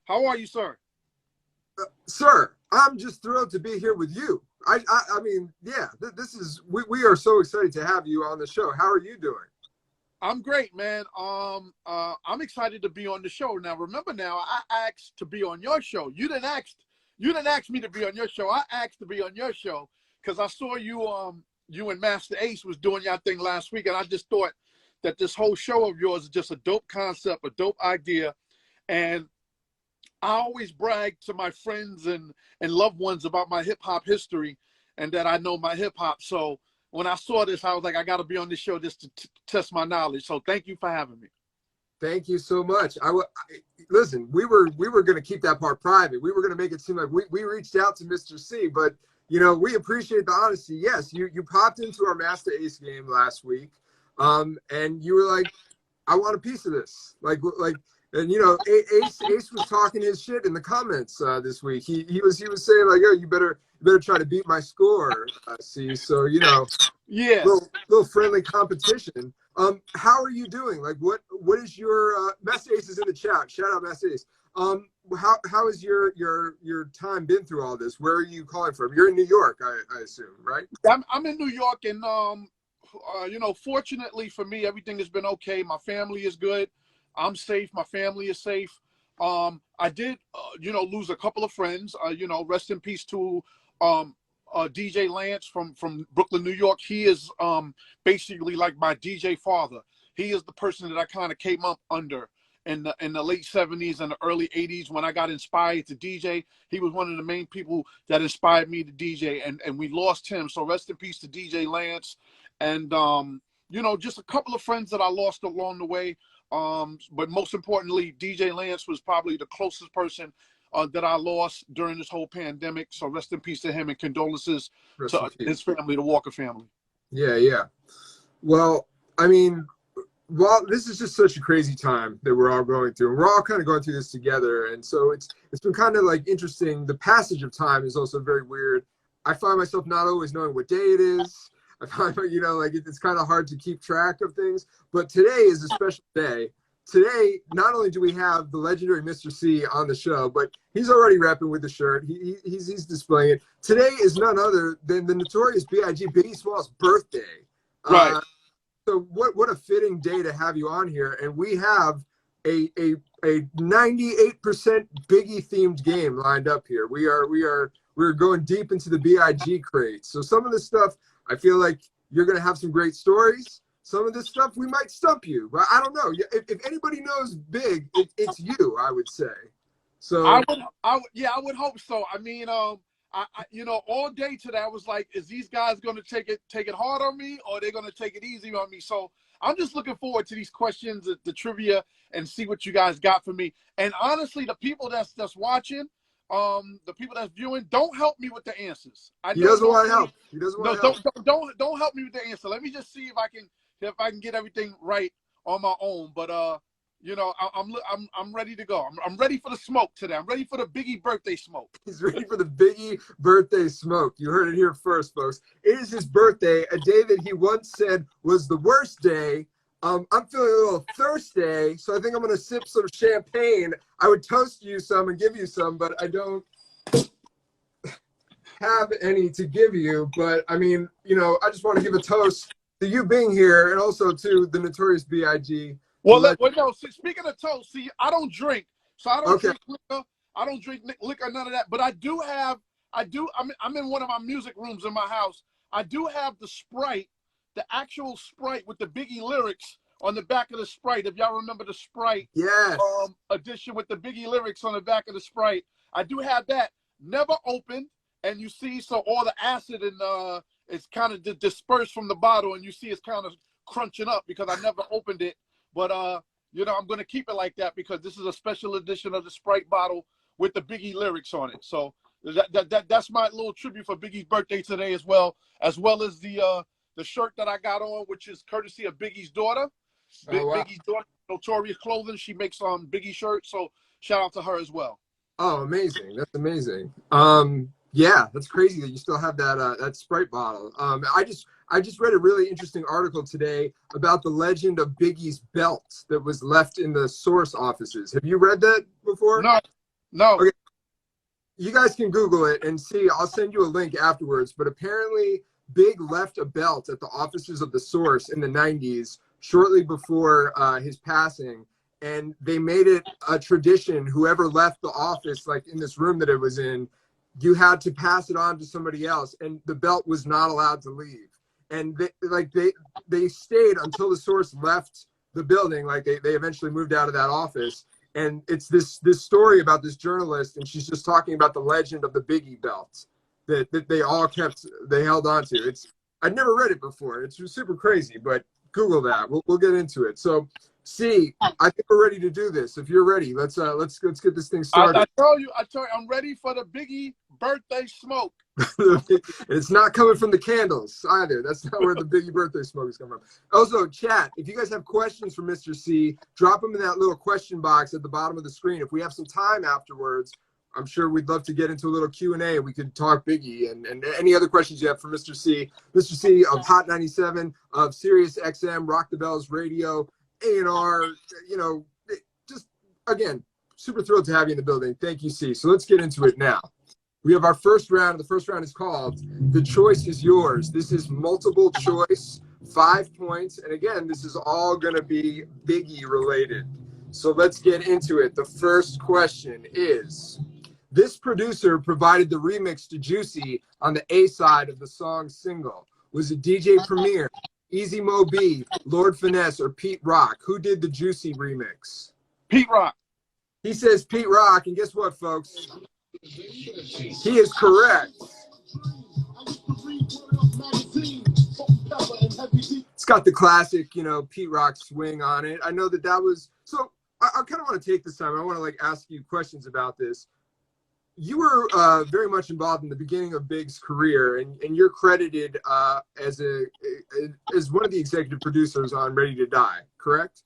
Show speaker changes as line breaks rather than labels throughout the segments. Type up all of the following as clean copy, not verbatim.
How are you, sir?
Sir, I'm just thrilled to be here with you. I mean, yeah, this is, we are so excited to have you on the show. How are you doing?
I'm great, man. I'm excited to be on the show. Now, remember now, I asked to be on your show. You didn't ask me to be on your show. I asked to be on your show because I saw you and Master Ace was doing your thing last week, and I just thought that this whole show of yours is just a dope concept, a dope idea. And I always brag to my friends and loved ones about my hip hop history and that I know my hip hop. So when I saw this, I was like, I got to be on this show just to test my knowledge. So thank you for having me.
Thank you so much. Listen, we were going to keep that part private. We were going to make it seem like we reached out to Mister Cee, but you know, we appreciate the honesty. Yes, you popped into our Master Ace game last week, and you were like, I want a piece of this. And you know, Ace was talking his shit in the comments this week. He was saying like, yo, you better try to beat my score, Cee. So you know,
yeah,
little friendly competition. How are you doing? Like, what is your Master Ace is in the chat? Shout out Master Ace. How has your time been through all this? Where are you calling from? You're in New York, I assume, right?
I'm in New York, and you know, fortunately for me, everything has been okay. My family is good. I'm safe. My family is safe. I did, you know, lose a couple of friends. You know, rest in peace to DJ Lance from Brooklyn, New York. He is basically like my DJ father. He is the person that I kind of came up under in the late 70s and the early 80s when I got inspired to DJ. He was one of the main people that inspired me to DJ, and we lost him. So rest in peace to DJ Lance. And, you know, just a couple of friends that I lost along the way. But most importantly, DJ Lance was probably the closest person that I lost during this whole pandemic. So rest in peace to him, and condolences to his family, the Walker family.
Yeah. Well, I mean, this is just such a crazy time that we're all going through. And we're all kind of going through this together. And so it's been kind of like interesting. The passage of time is also very weird. I find myself not always knowing what day it is. I find, you know, like it's kind of hard to keep track of things. But today is a special day. Today, not only do we have the legendary Mister Cee on the show, but he's already rapping with the shirt. He's displaying it. Today is none other than the Notorious B.I.G. Biggie Small's birthday.
Right.
So what a fitting day to have you on here. And we have a 98% Biggie themed game lined up here. We're going deep into the B.I.G. crate. So some of the stuff, I feel like you're going to have some great stories. Some of this stuff we might stump you, but I don't know. If anybody knows Big, it's you, I would say. So
I would hope so. I mean, you know, all day today I was like, is these guys going to take it hard on me, or are they going to take it easy on me? So I'm just looking forward to these questions, the trivia, and see what you guys got for me. And honestly, the people that's watching, the people that's viewing, don't help me with the answers.
He doesn't want to help. He doesn't want to help.
Don't help me with the answer. Let me just see if I can get everything right on my own. But you know, I'm ready to go. I'm ready for the smoke today. I'm ready for the Biggie birthday smoke.
He's ready for the Biggie birthday smoke. You heard it here first, folks. It is his birthday, a day that he once said was the worst day. I'm feeling a little thirsty, so I think I'm going to sip some champagne. I would toast you some and give you some, but I don't have any to give you. But, I mean, you know, I just want to give a toast to you being here and also to the Notorious B.I.G.
Well, no, speaking of toast, see, I don't drink. So I don't drink liquor. I don't drink liquor, none of that. But I'm in one of my music rooms in my house. I do have the Sprite, the actual Sprite with the Biggie lyrics on the back of the Sprite. If y'all remember the Sprite edition with the Biggie lyrics on the back of the Sprite, I do have that. Never opened, and you see, so all the acid and it's kind of dispersed from the bottle, and you see it's kind of crunching up because I never opened it. But you know, I'm gonna keep it like that because this is a special edition of the Sprite bottle with the Biggie lyrics on it. So that's my little tribute for Biggie's birthday today, as well as the shirt that I got on, which is courtesy of Biggie's daughter.
Oh, wow.
Biggie's daughter, Notorious Clothing. She makes Biggie shirts, so shout out to her as well.
Oh, amazing! That's amazing. Yeah, that's crazy that you still have that Sprite bottle. I just read a really interesting article today about the legend of Biggie's belt that was left in the Source offices. Have you read that before?
No, No.
Okay, you guys can Google it and see. I'll send you a link afterwards. But apparently, Big left a belt at the offices of the Source in the '90s, shortly before his passing, and they made it a tradition. Whoever left the office, like in this room that it was in, you had to pass it on to somebody else, and the belt was not allowed to leave. And they stayed until the Source left the building. Like they eventually moved out of that office. And it's this story about this journalist, and she's just talking about the legend of the Biggie belt that they held on to. I'd never read it before. It's super crazy, but Google that. We'll get into it. So, C, I think we're ready to do this. If you're ready, let's get this thing started.
I tell you, I'm ready for the Biggie birthday smoke.
It's not coming from the candles either. That's not where the Biggie birthday smoke is coming from. Also, chat, if you guys have questions for Mr. C, drop them in that little question box at the bottom of the screen. If we have some time afterwards, I'm sure we'd love to get into a little Q&A. We could talk Biggie and any other questions you have for Mr. C. Mr. C of Hot 97, of Sirius XM, Rock the Bells Radio, A&R, just, again, super thrilled to have you in the building. Thank you, C. So let's get into it now. We have our first round. The first round is called The Choice is Yours. This is multiple choice, 5 points. And again, this is all going to be Biggie related. So let's get into it. The first question is, this producer provided the remix to Juicy on the A side of the song Single. Was it DJ Premier, Easy Mo B, Lord Finesse, or Pete Rock? Who did the Juicy remix?
Pete Rock.
He says Pete Rock, and guess what, folks? He is correct. It's got the classic, Pete Rock swing on it. I know that was, so I kind of want to take this time. I want to ask you questions about this. You were very much involved in the beginning of Big's career, and you're credited as one of the executive producers on Ready to Die, correct?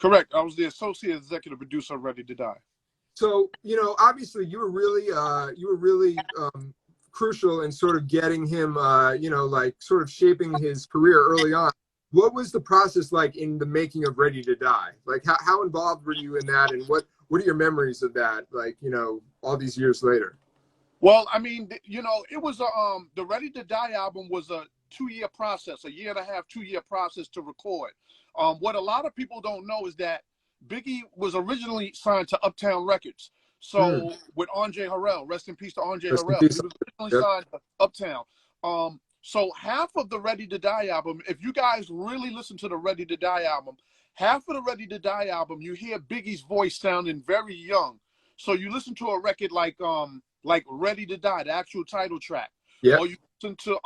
Correct. I was the associate executive producer of Ready to Die.
So, obviously you were really crucial in sort of getting him, sort of shaping his career early on. What was the process like in the making of Ready to Die? Like, how involved were you in that, and what are your memories of that, all these years later?
Well, I mean, it was the Ready to Die album was a 2-year process, a year and a half, 2-year process to record. What a lot of people don't know is that Biggie was originally signed to Uptown Records. So with Andre Harrell, rest in peace to Andre Harrell. He was originally signed to Uptown. So half of the Ready to Die album, if you guys really listen to the Ready to Die album, half of the Ready to Die album, you hear Biggie's voice sounding very young. So you listen to a record like Ready to Die, the actual title track.
Yeah.
Or you listen to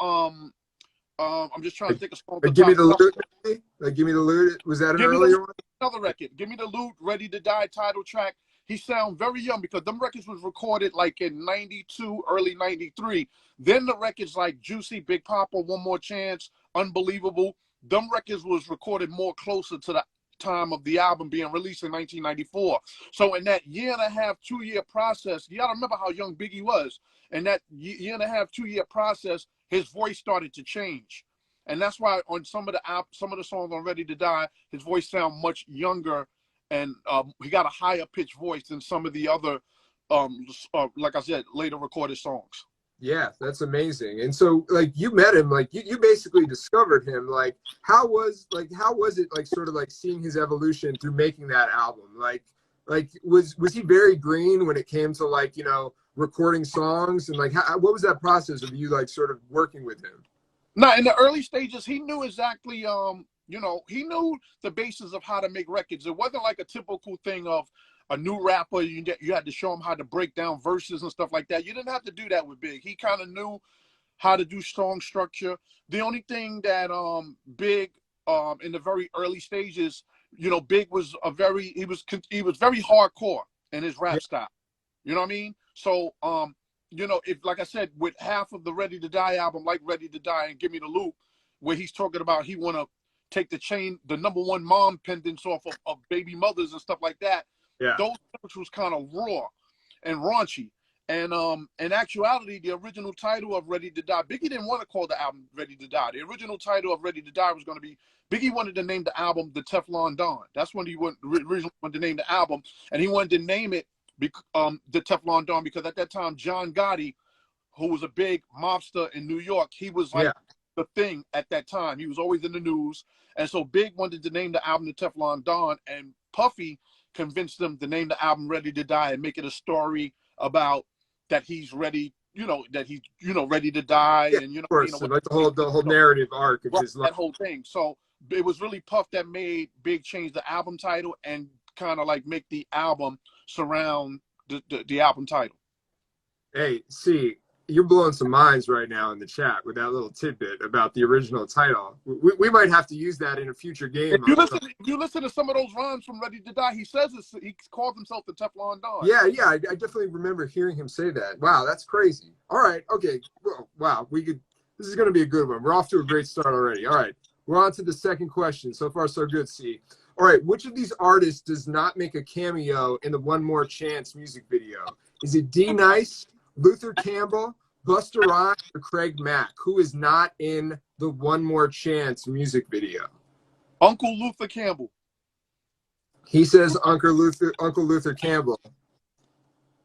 I'm just trying to think of song.
Give Me the Loot, maybe? Give Me the Loot. Was that an earlier one?
Another record. Give Me the Loot, Ready to Die title track. He sound very young because them records was recorded in 92, early 93. Then the records like Juicy, Big Papa, One More Chance, Unbelievable, them records was recorded more closer to the time of the album being released in 1994. So in that year and a half, 2-year process, you gotta remember how young Biggie was. In that year and a half, 2-year process, his voice started to change. And that's why on some of the songs on Ready to Die, his voice sound much younger, and he got a higher pitched voice than some of the other, like I said, later recorded songs.
Yeah, that's amazing. And so, you met him, you basically discovered him. How was it, sort of seeing his evolution through making that album? Was he very green when it came to recording songs, and what was that process of you sort of working with him?
No, in the early stages, he knew exactly, he knew the basis of how to make records. It wasn't like a typical thing of a new rapper. You had to show him how to break down verses and stuff like that. You didn't have to do that with Big. He kind of knew how to do song structure. The only thing that Big in the very early stages, Big was he was very hardcore in his rap style. You know what I mean? So if, like I said, with half of the Ready to Die album, like Ready to Die and Give Me the Loop, where he's talking about he want to take the #1 mom pendants off of baby mothers and stuff like that. Yeah. Those was kind of raw and raunchy. And in actuality, the original title of Ready to Die, Biggie didn't want to call the album Ready to Die. The original title of Ready to Die was going to be, Biggie wanted to name the album The Teflon Don. That's when he originally wanted to name the album. And he wanted to name it the Teflon Don, because at that time John Gotti, who was a big mobster in New York, he was like the thing at that time. He was always in the news, and so Big wanted to name the album the Teflon Don, and Puffy convinced them to name the album Ready to Die and make it a story about that he's ready, that he's ready to die, and
of course, like the whole narrative arc of his life,
that whole thing. So it was really Puff that made Big change the album title and kind of like make the album surround the album title.
Hey, see, you're blowing some minds right now in the chat with that little tidbit about the original title. We might have to use that in a future game.
If you listen to some of those rhymes from Ready to Die, he says he calls himself the Teflon Don.
Yeah, I definitely remember hearing him say that. Wow, that's crazy. All right, okay. Well, wow, this is going to be a good one. We're off to a great start already. All right, we're on to the second question. So far, so good, C. All right, which of these artists does not make a cameo in the One More Chance music video? Is it D Nice, Luther Campbell, Busta Rhymes, or Craig Mack? Who is not in the One More Chance music video?
Uncle Luther Campbell.
He says Uncle Luther Campbell.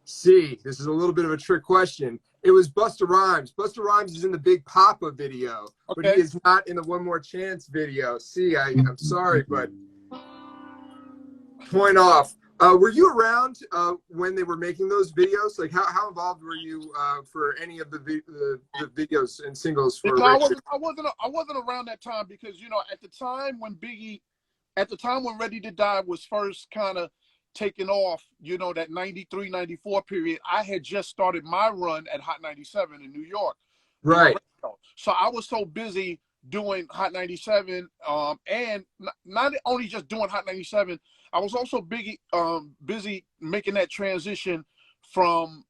C, this is a little bit of a trick question. It was Busta Rhymes. Busta Rhymes is in the Big Papa video, but he is not in the One More Chance video. C, I'm sorry, but point off. Were you around when they were making those videos? Like, how involved were you for any of the videos and singles for?
I wasn't around that time because at the time when Ready to Die was first kind of taking off, that 93, 94 period, I had just started my run at Hot 97 in New York.
Right.
So I was so busy doing Hot 97, and not only just doing Hot 97, I was also busy making that transition from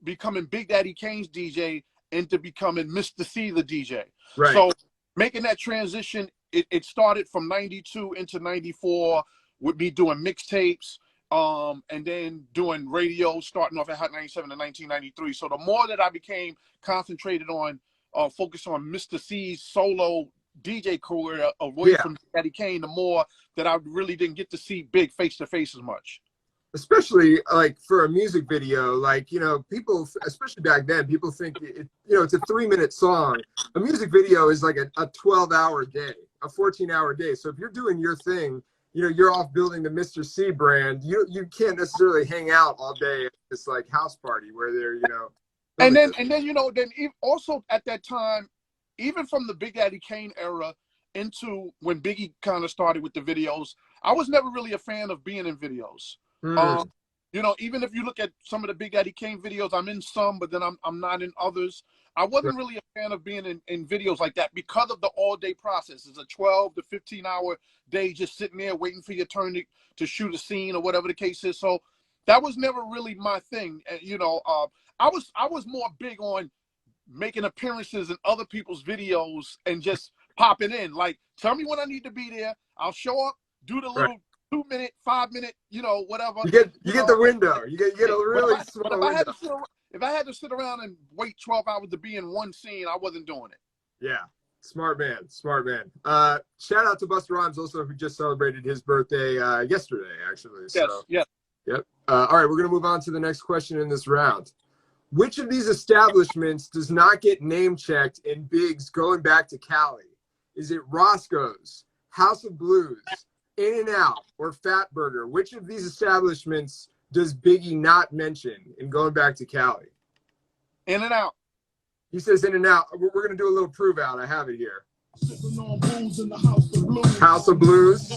becoming Big Daddy Kane's DJ into becoming Mister Cee the DJ.
Right.
So making that transition, it started from 92 into 94 with me doing mixtapes, and then doing radio, starting off at Hot 97 in 1993. So the more that I became concentrated on, focused on Mister Cee's solo DJ career away from Daddy Kane, the more that I really didn't get to see Big face to face as much.
Especially like for a music video, like, people, especially back then, people think it's a 3-minute song. A music video is like a 12-hour day, a 14-hour day. So if you're doing your thing, you're off building the Mister Cee brand. You can't necessarily hang out all day at this like house party where they're,
And then also at that time, even from the Big Daddy Kane era into when Biggie kind of started with the videos, I was never really a fan of being in videos. Even if you look at some of the Big Daddy Kane videos, I'm in some, but then I'm not in others. I wasn't really a fan of being in videos like that because of the all-day process. It's a 12 to 15-hour day just sitting there waiting for your turn to shoot a scene or whatever the case is. So that was never really my thing. I was more big on making appearances in other people's videos and just popping in. Like, tell me when I need to be there. I'll show up, do the little 2-minute, 5-minute, whatever.
You get the window. You get a really small window.
If I had to sit around and wait 12 hours to be in one scene, I wasn't doing it.
Yeah. Smart man. Shout out to Busta Rhymes also, who just celebrated his birthday yesterday, actually.
Yes.
Yep. All right, we're going to move on to the next question in this round. Which of these establishments does not get name checked in Big's Going Back to Cali? Is it Roscoe's, House of Blues, In-N-Out, or Fat Burger? Which of these establishments does Biggie not mention in Going Back to Cali?
In-N-Out.
He says In-N-Out. We're going to do a little prove out. I have it here. House of Blues.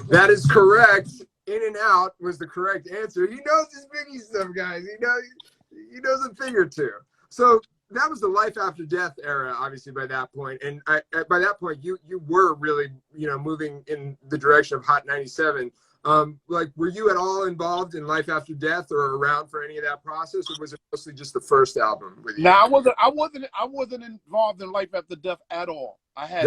That is correct. In-N-Out was the correct answer. He knows his Biggie stuff, guys. He knows a thing or two. So that was the life after death era, obviously, by that point. And by that point, you were really, moving in the direction of Hot 97. Like, were you at all involved in Life After Death or around for any of that process, or was it mostly just the first album with you?
No, I wasn't involved in Life After Death at all. I had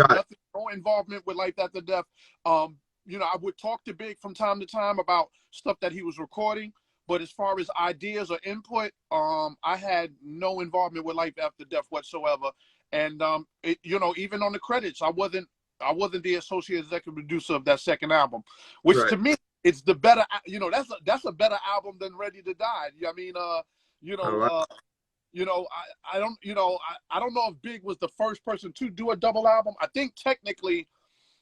no involvement with Life After Death. I would talk to Big from time to time about stuff that he was recording, but as far as ideas or input, I had no involvement with Life After Death whatsoever. And even on the credits, I wasn't I wasn't the associate executive producer of that second album, which
Right.
to me, it's the better, that's a better album than Ready to Die. I mean,
Oh, wow.
I don't know if Big was the first person to do a double album. I think technically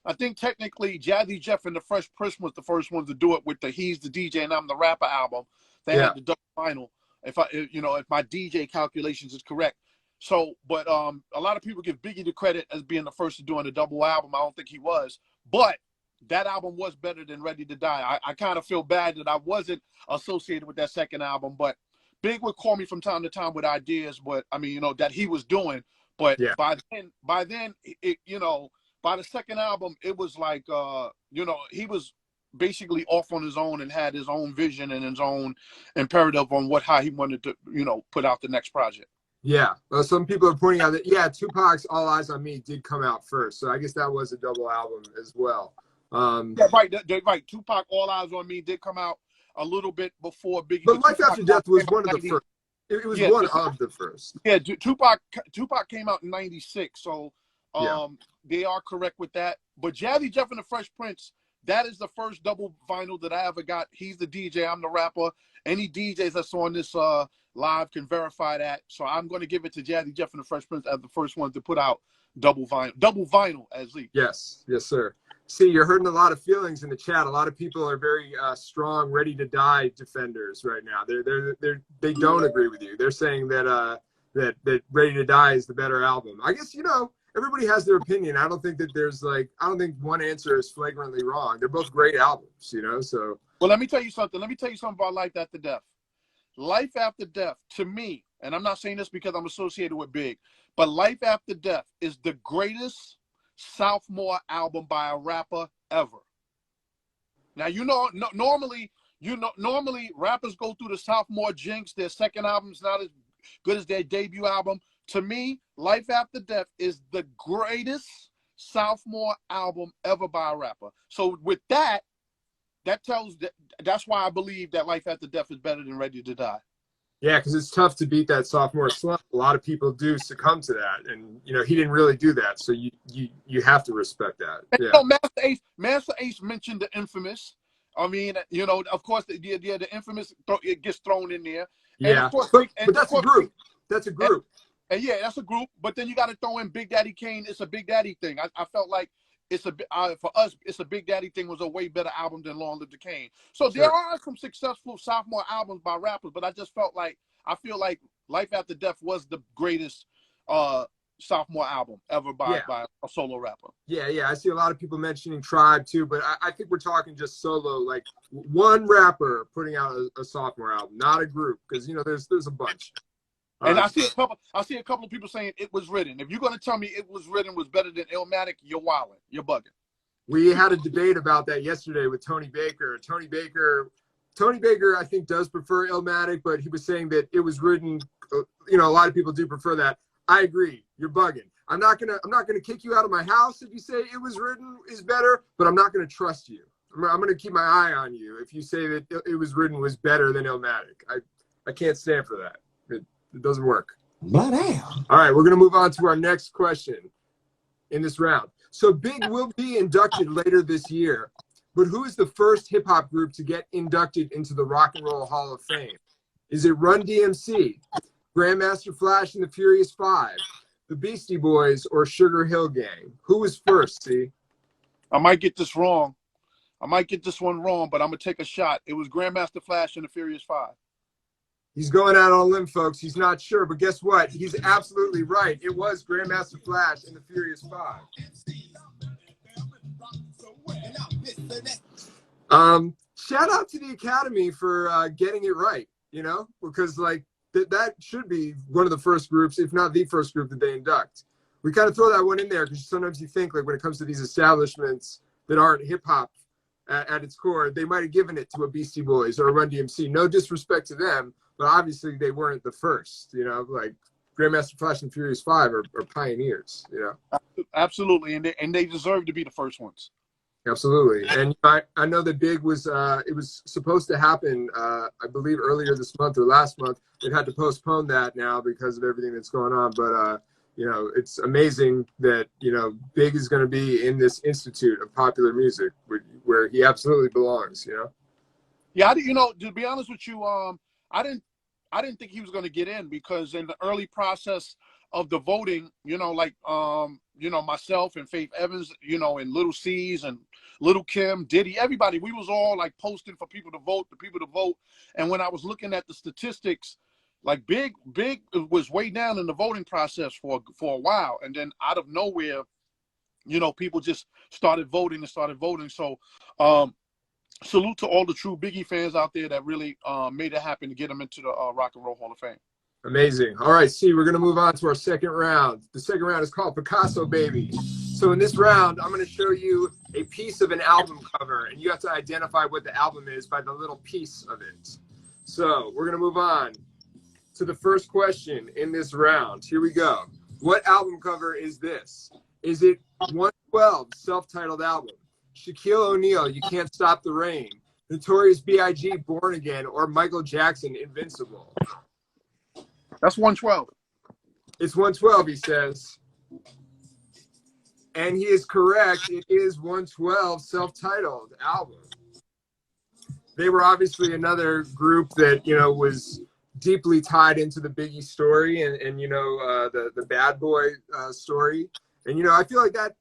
Jazzy Jeff and the Fresh Prince was the first ones to do it with the He's the DJ and I'm the Rapper album. They had the double vinyl. If my DJ calculations is correct. So, but a lot of people give Biggie the credit as being the first to doing a double album. I don't think he was, but that album was better than Ready to Die. I kind of feel bad that I wasn't associated with that second album, but Big would call me from time to time with ideas, but I mean, that he was doing. But by then, by the second album, it was like, he was basically off on his own and had his own vision and his own imperative on how he wanted to, put out the next project.
Yeah. Well, some people are pointing out that, Tupac's All Eyes on Me did come out first. So I guess that was a double album as well.
Right. Tupac, All Eyes on Me did come out a little bit before Biggie.
But Life After Death was one of the first. It was one of the first.
Yeah, Tupac came out in 96. So they are correct with that. But Jazzy Jeff and the Fresh Prince, that is the first double vinyl that I ever got. He's the DJ, I'm the rapper. Any DJs that's on this live can verify that. So I'm going to give it to Jazzy Jeff and the Fresh Prince as the first ones to put out double vinyl as lead.
Yes, sir. See, you're hurting a lot of feelings in the chat. A lot of people are very strong, Ready to Die defenders right now. They don't agree with you. They're saying that that Ready to Die is the better album. I guess everybody has their opinion. I don't think that I don't think one answer is flagrantly wrong. They're both great albums, So.
Well, let me tell you something. Let me tell you something about Life After Death. Life After Death, to me, and I'm not saying this because I'm associated with Big, but Life After Death is the greatest sophomore album by a rapper ever. Now, normally rappers go through the sophomore jinx. Their second album's not as good as their debut album. To me, Life After Death is the greatest sophomore album ever by a rapper. So with that's why I believe that Life After Death is better than Ready to Die.
Yeah, because it's tough to beat that sophomore slump. A lot of people do succumb to that, and he didn't really do that. So you have to respect that.
And, Master Ace mentioned the infamous. I mean, of course, the infamous it gets thrown in there.
Yeah,
and of course,
but that's a group. That's a group.
And that's a group. But then you got to throw in Big Daddy Kane. It's a Big Daddy thing. I felt like for us, It's a Big Daddy Thing was a way better album than Long Live the Kane. So there are some successful sophomore albums by rappers, but I feel like Life After Death was the greatest sophomore album ever by a solo rapper.
Yeah. I see a lot of people mentioning Tribe too, but I think we're talking just solo, like one rapper putting out a sophomore album, not a group, because there's a bunch.
And I see a couple of people saying It Was Written. If you're going to tell me It Was Written was better than Illmatic, you're wilding. You're bugging.
We had a debate about that yesterday with Tony Baker. Tony Baker, I think, does prefer Illmatic, but he was saying that It Was Written. A lot of people do prefer that. I agree. You're bugging. I'm not gonna kick you out of my house if you say It Was Written is better, but I'm not gonna trust you. I'm gonna keep my eye on you if you say that It Was Written was better than Illmatic. I can't stand for that. It doesn't work.
But damn.
All right, we're going to move on to our next question in this round. So Big will be inducted later this year, but who is the first hip-hop group to get inducted into the Rock and Roll Hall of Fame? Is it Run DMC, Grandmaster Flash and the Furious Five, the Beastie Boys, or Sugar Hill Gang? Who was first, See?
I might get this wrong. I might get this one wrong, but I'm going to take a shot. It was Grandmaster Flash and the Furious Five.
He's going out on a limb, folks. He's not sure, but guess what? He's absolutely right. It was Grandmaster Flash and the Furious Five. Shout out to the Academy for getting it right, because that should be one of the first groups, if not the first group that they induct. We kind of throw that one in there because sometimes you think, like, when it comes to these establishments that aren't hip-hop at its core, they might have given it to a Beastie Boys or a Run DMC. No disrespect to them, but obviously they weren't the first, like Grandmaster Flash and Furious Five are pioneers,
Absolutely, and they deserve to be the first ones.
Absolutely, and I know that Big was it was supposed to happen, I believe earlier this month or last month. They've had to postpone that now because of everything that's going on. But you know, it's amazing that, you know, Big is going to be in this Institute of Popular Music where he absolutely belongs, you know?
Yeah, you know, to be honest with you, I didn't think he was going to get in, because in the early process of the voting, you know, like, you know, myself and Faith Evans, you know, and Little C's and Little Kim, Diddy, everybody, we was all like posting for people to vote, And when I was looking at the statistics, like Big was way down in the voting process for a while. And then out of nowhere, you know, people just started voting. So, salute to all the true Biggie fans out there that really made it happen to get him into the Rock and Roll Hall of Fame.
Amazing. All right, see, we're going to move on to our second round. The second round is called Picasso Baby. So in this round, I'm going to show you a piece of an album cover, and you have to identify what the album is by the little piece of it. So we're going to move on to the first question in this round. Here we go. What album cover is this? Is it 112, self-titled album? Shaquille O'Neal, You Can't Stop the Rain? Notorious B.I.G, Born Again? Or Michael Jackson, Invincible?
That's 112.
It's 112, he says. And he is correct. It is 112, self-titled album. They were obviously another group that, you know, was deeply tied into the Biggie story and you know, the Bad Boy story. And, you know, I feel like that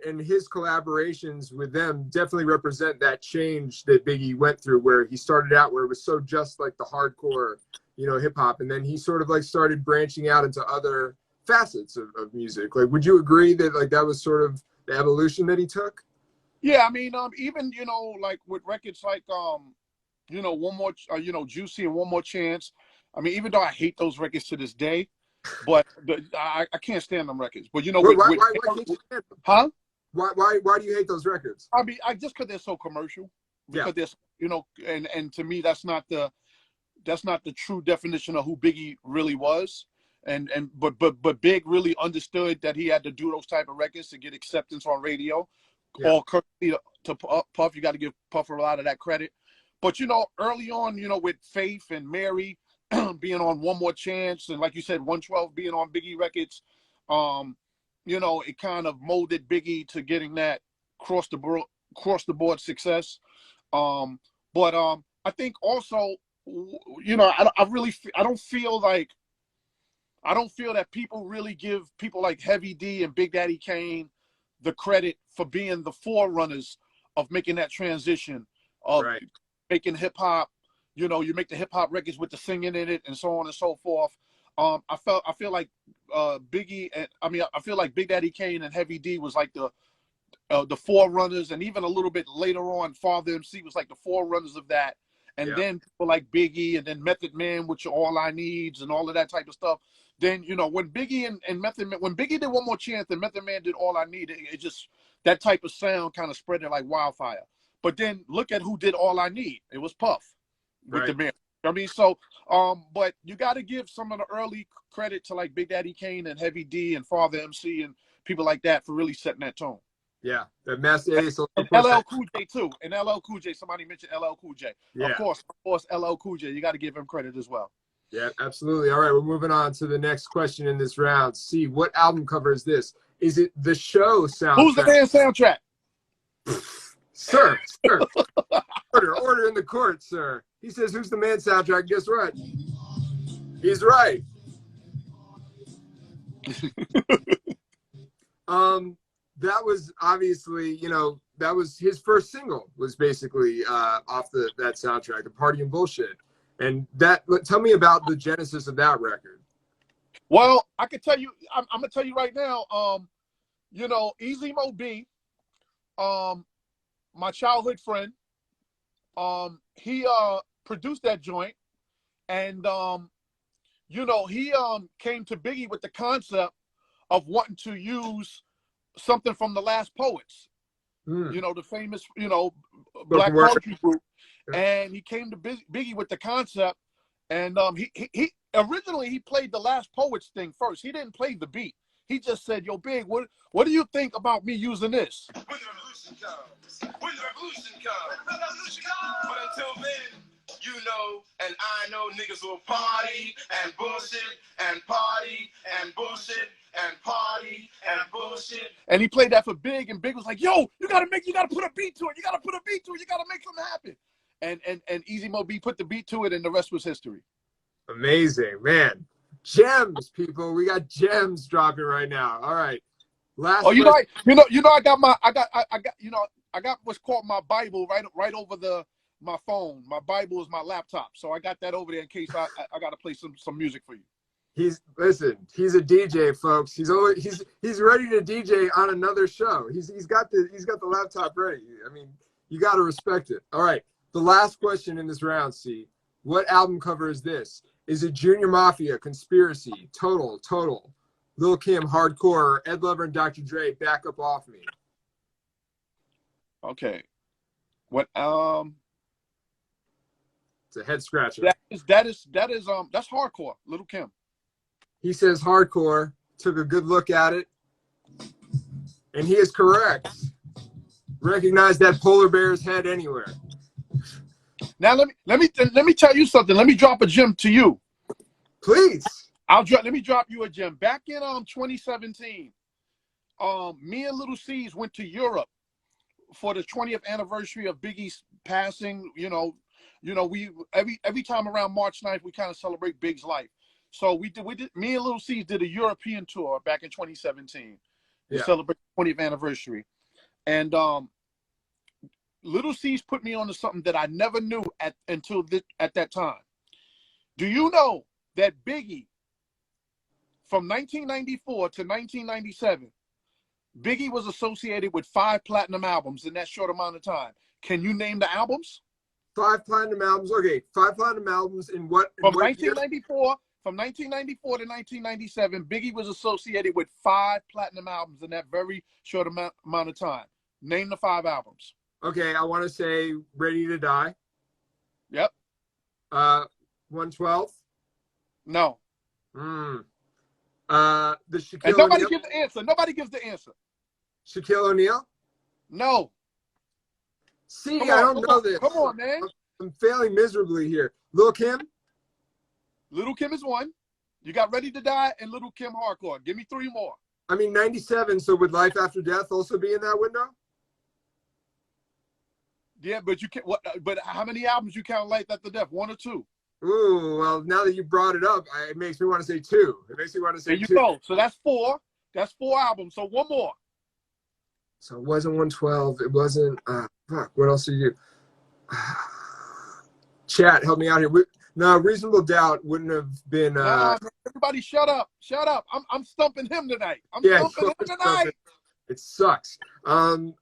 and his collaborations with them definitely represent that change that Biggie went through, where he started out where it was so just like the hardcore, you know, hip hop. And then he sort of like started branching out into other facets of music. Like, would you agree that like that was sort of the evolution that he took?
Yeah, I mean, even, you know, like with records like, you know, One More, you know, Juicy and One More Chance. I mean, even though I hate those records to this day, but I can't stand them records. But, you know,
why can't you stand them?
Huh?
Why do you hate those records?
I mean, just because they're so commercial. Because there's, you know, and to me, that's not the true definition of who Biggie really was. But Big really understood that he had to do those type of records to get acceptance on radio.
Yeah.
All courtesy to Puff. You got to give Puff a lot of that credit. But, you know, early on, you know, with Faith and Mary being on One More Chance, and like you said, 112 being on Biggie records, you know, it kind of molded Biggie to getting that cross the board success. But I think also, you know, I don't feel that people really give people like Heavy D and Big Daddy Kane the credit for being the forerunners of making that transition of making hip hop. You know, you make the hip hop records with the singing in it and so on and so forth. I feel like Biggie and I feel like Big Daddy Kane and Heavy D was like the forerunners, and even a little bit later on, Father MC was like the forerunners of that. And then people like Biggie and then Method Man, which are All I Needs and all of that type of stuff. Then, you know, when Biggie and Method Man, when Biggie did One More Chance and Method Man did All I Need, it just, that type of sound kind of spread it like wildfire. But then look at who did All I Need. It was Puff with the man. I mean, so, but you got to give some of the early credit to like Big Daddy Kane and Heavy D and Father MC and people like that for really setting that tone.
Yeah, the Master Ace.
And LL Cool J too. And LL Cool J, somebody mentioned LL Cool J.
Yeah.
Of course, LL Cool J. You got to give him credit as well.
Yeah, absolutely. All right, we're moving on to the next question in this round. See, what album cover is this? Is it the show soundtrack?
Who's the band soundtrack?
Sir. Order in the court, sir. He says, who's the man soundtrack? Guess what? He's right. That was obviously, you know, that was his first single, was basically off that soundtrack, The Party and Bullshit. And tell me about the genesis of that record.
Well, I can tell you, I'm gonna tell you right now, you know, Easy Mo B, my childhood friend, he produced that joint, and you know, he came to Biggie with the concept of wanting to use something from the Last Poets, you know, the famous, you know, black poetry group. And he came to Biggie with the concept, and he originally he played the Last Poets thing first. He didn't play the beat. He just said, "Yo, Big, what do you think about me using this?" When the revolution comes, but until then, you know, and I know niggas will party and bullshit and party and bullshit. And he played that for Big, and Big was like, "Yo, you gotta put a beat to it. You gotta put a beat to it. You gotta make something happen." And Easy Mo B put the beat to it, and the rest was history.
Amazing, man. Gems, people. We got gems dropping right now. All right. Last.
Oh, you know, I got what's called my Bible right over my phone. My Bible is my laptop, so I got that over there in case I got to play some music for you.
He's a DJ, folks. He's ready to DJ on another show. He's got the laptop ready. I mean, you got to respect it. All right. The last question in this round, C. What album cover is this? Is it Junior Mafia, Conspiracy, Total, Lil' Kim, Hardcore, Ed Lover and Dr. Dre, Back Up Off Me?
Okay. What
It's a head scratcher.
That's hardcore, Lil' Kim.
He says hardcore, took a good look at it, and he is correct. Recognize that polar bear's head anywhere.
Now let me tell you something. Let me drop a gem to you.
Please.
Let me drop you a gem. Back in 2017, me and Little C's went to Europe for the 20th anniversary of Biggie's passing. You know, we every time around March 9th, we kind of celebrate Big's life. So me and Little C's did a European tour back in 2017 to celebrate the 20th anniversary. And Little C's put me onto something that I never knew at that time. Do you know that Biggie, from 1994 to 1997, Biggie was associated with 5 platinum albums in that short amount of time? Can you name the albums?
5 platinum albums. Okay, 5 platinum albums in what?
From 1994 to 1997, Biggie was associated with 5 platinum albums in that very short amount of time. Name the 5 albums.
Okay, I want to say Ready to Die.
Yep.
112.
No.
The Shaquille
And nobody
O'Neal.
gives the answer. Nobody gives the answer.
Shaquille O'Neal.
No.
See, I don't know this.
Come on, man.
I'm failing miserably here. Lil' Kim.
Little Kim is 1. You got Ready to Die and Little Kim Hardcore. Give me 3 more.
I mean, 97. So would Life After Death also be in that window?
Yeah, but you can't. But how many albums you count Life After Death? 1 or 2?
Ooh, well, now that you brought it up, it makes me want to say 2. It makes me want to say 2.
There you go. So that's 4. That's 4 albums. So 1 more.
So it wasn't 112. It wasn't. Fuck. What else are you? Chat, help me out here. No, Reasonable Doubt wouldn't have been.
Everybody, shut up! Shut up! I'm stumping him tonight. I'm stumping him tonight.
It sucks.
No.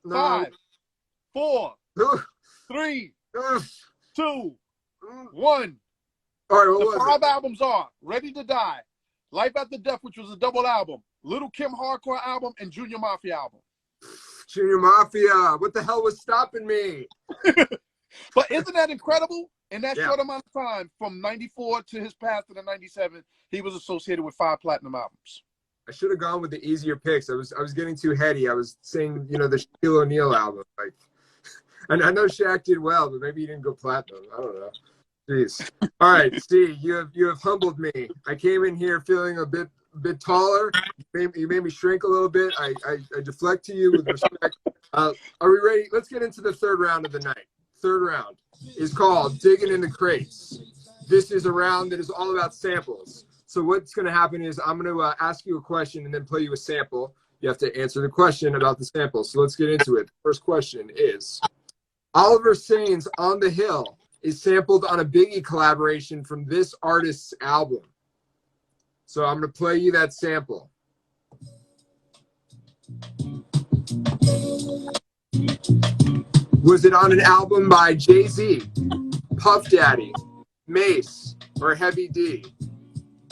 5, 4, 3, 2, 1.
All right, what
the
was
5 albums are Ready to Die, Life After Death, which was a double album, Little Kim Hardcore album, and Junior Mafia album.
Junior Mafia. What the hell was stopping me?
But isn't that incredible? In that short amount of time, from 94 to his path to the 97, he was associated with 5 platinum albums.
I should have gone with the easier picks. I was getting too heady. I was saying, the Shaquille O'Neal album. Like, and I know Shaq did well, but maybe he didn't go platinum. I don't know. Jeez. All right, Steve, you have humbled me. I came in here feeling a bit taller. You made me shrink a little bit. I deflect to you with respect. Are we ready? Let's get into the 3rd round of the night. 3rd round is called Digging in the Crates. This is a round that is all about samples. So what's going to happen is I'm going to ask you a question and then play you a sample. You have to answer the question about the sample. So let's get into it. First question is, Oliver Sane's On the Hill is sampled on a Biggie collaboration from this artist's album. So I'm going to play you that sample. Was it on an album by Jay-Z, Puff Daddy, Mace, or Heavy D?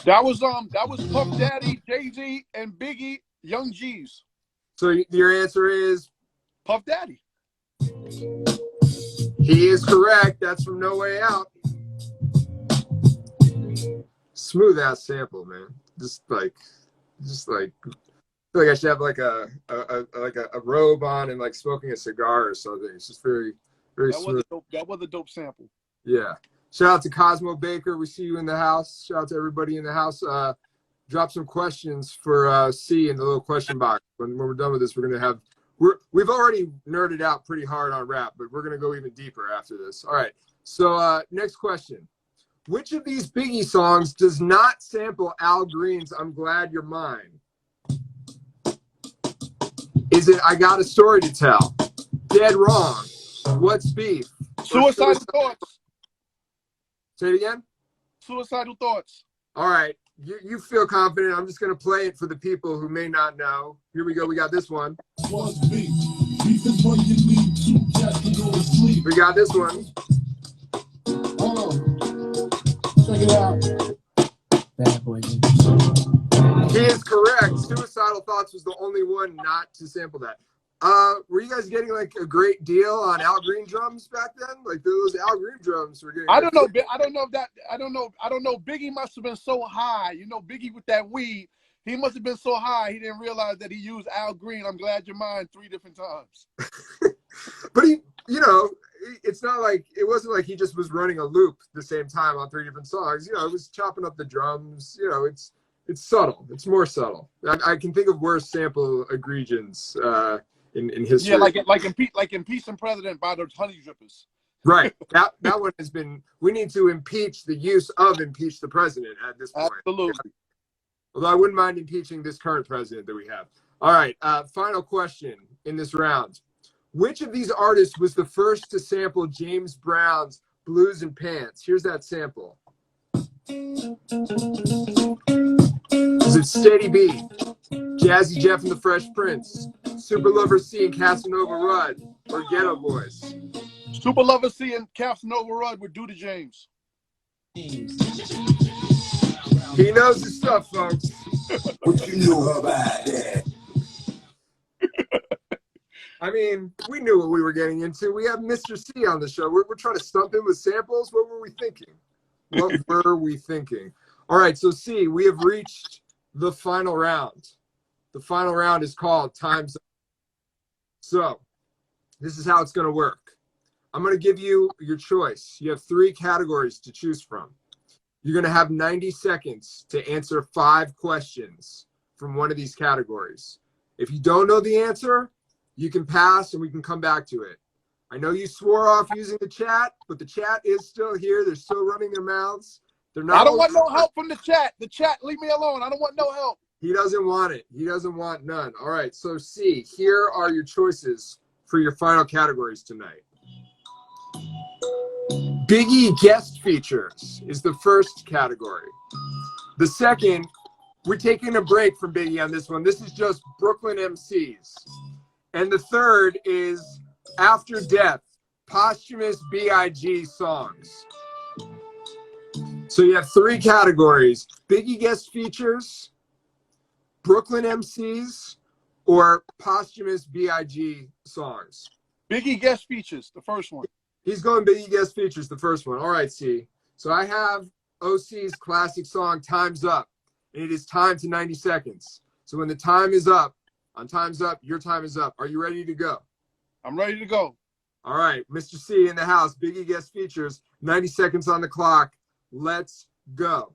That was Puff Daddy, Jay-Z, and Biggie, Young G's.
So your answer is
Puff Daddy.
He is correct. That's from No Way Out. Smooth ass sample, man. Just like I feel like I should have like a robe on and like smoking a cigar or something. It's just very smooth.
That was a dope sample.
Yeah. Shout out to Cosmo Baker. We see you in the house. Shout out to everybody in the house. drop some questions for C in the little question box. When we're done with this, we're gonna have we've already nerded out pretty hard on rap, but we're gonna go even deeper after this. All right. So next question. Which of these Biggie songs does not sample Al Green's I'm Glad You're Mine? Is it I Got a Story to Tell? Dead Wrong? What's Beef?
Suicidal Thoughts.
Say it again?
Suicidal Thoughts.
All right. You feel confident. I'm just going to play it for the people who may not know. Here we go. We got this one.
What's beef? Beef is when you need to just to go to sleep.
We got this one.
Check it out. Bad boy.
He is correct. Suicidal Thoughts was the only one not to sample that. Were you guys getting like a great deal on Al Green drums back then? Like those Al Green drums were getting.
I don't know. I don't know. Biggie must have been so high. You know, Biggie with that weed, he must have been so high he didn't realize that he used Al Green. I'm Glad You're Mine 3 different times.
But he, you know, it's not like it wasn't like he just was running a loop the same time on 3 different songs. You know, it was chopping up the drums. You know, it's subtle. It's more subtle. I can think of worse sample egregions in history.
Yeah, like in Peace and President by the Honey Drippers.
Right. That one has been. We need to impeach the use of impeach the president at this point.
Absolutely.
Although I wouldn't mind impeaching this current president that we have. All right. Final question in this round. Which of these artists was the first to sample James Brown's Blues and Pants? Here's that sample. Is it Steady B, Jazzy Jeff and the Fresh Prince, Super Lover C and Casanova Rudd, or Ghetto Boys?
Super Lover C and Casanova Rudd would do to James.
He knows his stuff, folks.
What you know about that?
I mean, we knew what we were getting into. We have Mister Cee on the show. We're trying to stump him with samples. What were we thinking? What were we thinking? All right, so C, we have reached the final round. The final round is called Time's Up. So this is how it's going to work. I'm going to give you your choice. You have 3 categories to choose from. You're going to have 90 seconds to answer 5 questions from one of these categories. If you don't know the answer, you can pass and we can come back to it. I know you swore off using the chat, but the chat is still here. They're still running their mouths. They're not.
I don't want no help from the chat. The chat, leave me alone. I don't want no help.
He doesn't want it. He doesn't want none. All right, so C, here are your choices for your final categories tonight. Biggie guest features is the first category. The second, we're taking a break from Biggie on this one. This is just Brooklyn MCs. And the third is After Death, posthumous B.I.G. songs. So you have 3 categories: Biggie guest features, Brooklyn MCs, or posthumous B.I.G. songs.
Biggie guest features, the first one.
He's going Biggie guest features, the first one. All right, C. So I have OC's classic song, Time's Up. And it is timed to 90 seconds. So when the time is up, on Time's Up, your time is up. Are you ready to go?
I'm ready to go.
All right, Mr. C in the house, Biggie guest features, 90 seconds on the clock. Let's go.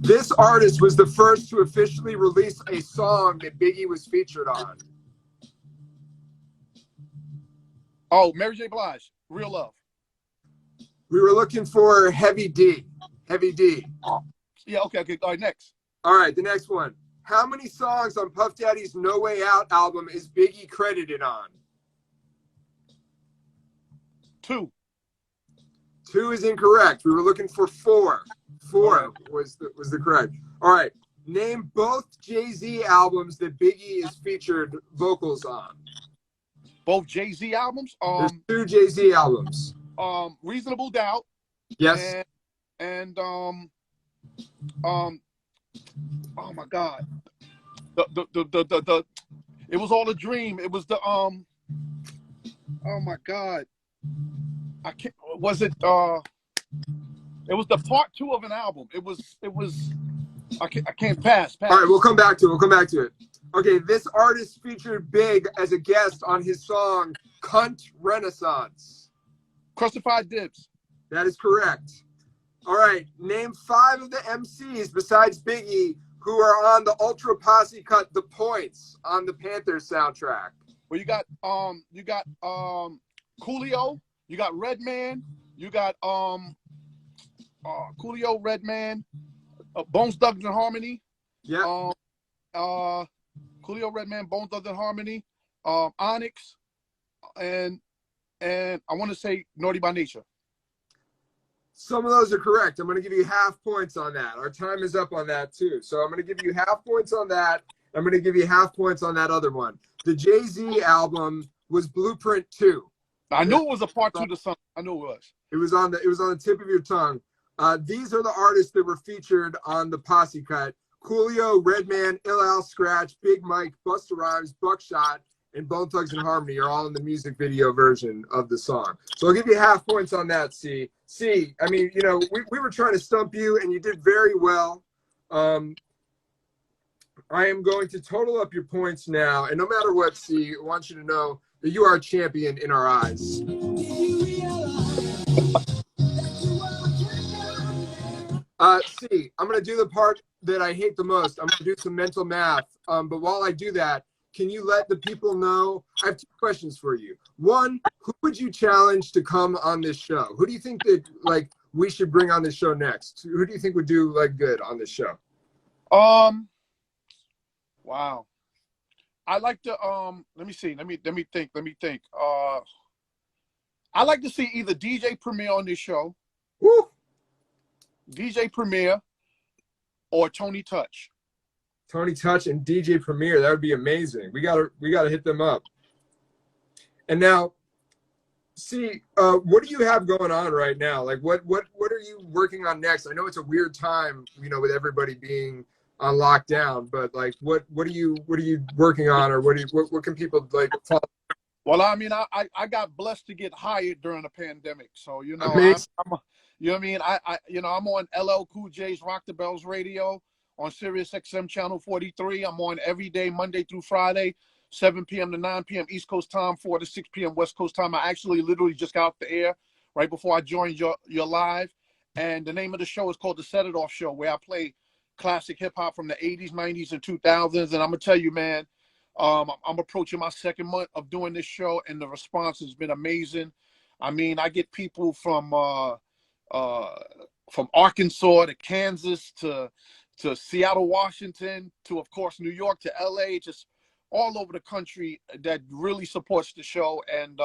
This artist was the first to officially release a song that Biggie was featured on.
Oh, Mary J. Blige, Real Love.
We were looking for Heavy D. Heavy D.
Yeah, okay. All right, next.
All right, the next one. How many songs on Puff Daddy's No Way Out album is Biggie credited on?
2.
2 is incorrect. We were looking for 4. 4 was the correct. All right. Name both Jay-Z albums that Biggie is featured vocals on.
Both Jay-Z albums?
There's 2 Jay-Z albums.
Reasonable Doubt.
Yes.
And oh my God. The it was all a dream. It was the oh my God. I can't. Was it? It was the part 2 of an album. It was. I can't pass.
All right, we'll come back to it. Okay, this artist featured Big as a guest on his song "Cunt Renaissance."
Crucified Dibs.
That is correct. All right, name 5 of the MCs besides Biggie who are on the Ultra Posse cut The Points on the Panthers soundtrack.
Well, you got Coolio, you got Redman, you got Coolio, Redman, Bones Thugs and Harmony.
Yeah.
Coolio, Redman, Bones Thugs and Harmony, Onyx, and I want to say Naughty by Nature.
Some of those are correct. I'm going to give you half points on that. Our time is up on that too. So I'm going to give you half points on that. I'm going to give you half points on that other one. The Jay-Z album was Blueprint 2.
I knew it was a part 2 to something. I knew it was.
It was on the tip of your tongue. These are the artists that were featured on the Posse cut. Coolio, Redman, Ill Al Scratch, Big Mike, Busta Rhymes, Buckshot, and Bone Thugs and Harmony are all in the music video version of the song. So I'll give you half points on that, C. C, I mean, you know, we were trying to stump you, and you did very well. I am going to total up your points now, and no matter what, C, I want you to know that you are a champion in our eyes. C, I'm going to do the part that I hate the most. I'm going to do some mental math. But while I do that, can you let the people know? I have 2 questions for you. One, who would you challenge to come on this show? Who do you think that like we should bring on this show next? Who do you think would do like good on this show?
Wow. I like to let me see. Let me think. I like to see either DJ Premier on this show.
Woo!
DJ Premier or Tony Touch.
Tony Touch and DJ Premier, that would be amazing. We gotta hit them up. And now, see, what do you have going on right now? Like, what are you working on next? I know it's a weird time, you know, with everybody being on lockdown, but like, what are you working on, or what can people like follow?
Well, I mean, I got blessed to get hired during the pandemic, so you know, you know what I mean. I'm on LL Cool J's Rock the Bells Radio on Sirius XM channel 43. I'm on every day, Monday through Friday, 7 p.m. to 9 p.m. East Coast time, 4 to 6 p.m. West Coast time. I actually literally just got off the air right before I joined your live, and the name of the show is called The Set It Off Show, where I play classic hip hop from the 80s, 90s, and 2000s. And I'm gonna tell you, man, I'm approaching my 2nd month of doing this show, and the response has been amazing. I mean, I get people from Arkansas to Kansas to Seattle, Washington, to, of course, New York, to LA, just all over the country that really supports the show. And